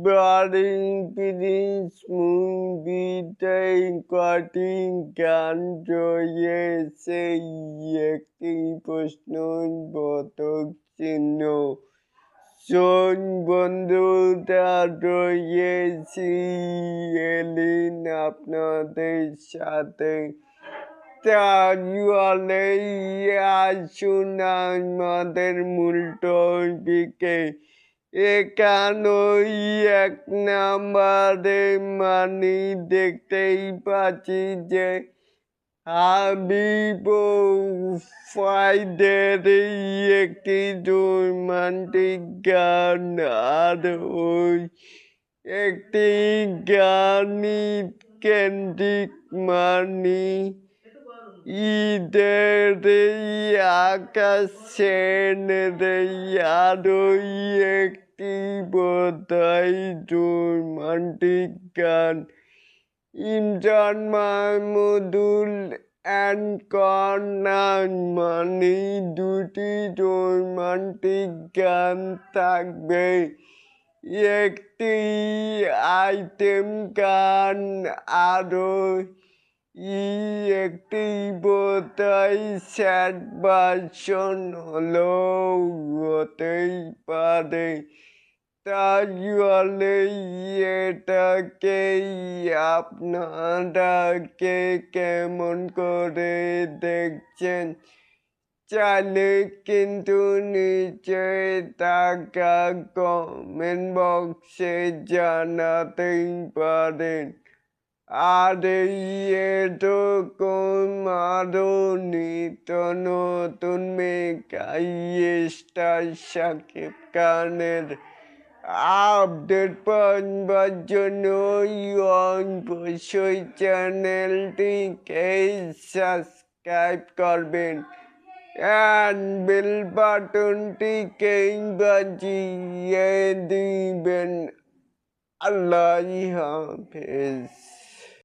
Birding Prince মুভিটায় কটি গান রয়েছে? একটি প্রশ্নবোধক চিহ্ন। শোন বন্ধুরা, রয়েছি এলিন আপনাদের সাথে। তাহলে আসুন আমাদের মূল টপিকে। এখানেই এক নাম্বারে দেখতেই পাচ্ছি যে হাবিব ফাইদের একটি রোমান্টিক গান, আর ওই একটি গানই কেন্দ্রিক ঈদের আকাশের আরোই একটি বোধহয় রোমান্টিক গান। ইমরান মাহমুদুল অ্যান্ড কর্নার দুটি রোমান্টিক গান থাকবে। একটি আইটেম গান, আরো একটি বোধহয় স্যাড ভার্সন হতেই পারে। তাহলে এটাকে আপনারা কেমন করে দেখছেন? চাইলে কিন্তু নিচে থাকা কমেন্ট বক্সে জানাতেই পারেন। আর এরকম আরো নিত্য নতুন মেগাস্টার শাকিব খানের আপডেট পাওয়ার জন্য অবশ্যই চ্যানেলটিকে সাবস্ক্রাইব করবেন and বেল বাটনটিকে বাজিয়ে দিবেন। আল্লাহ হাফেজ।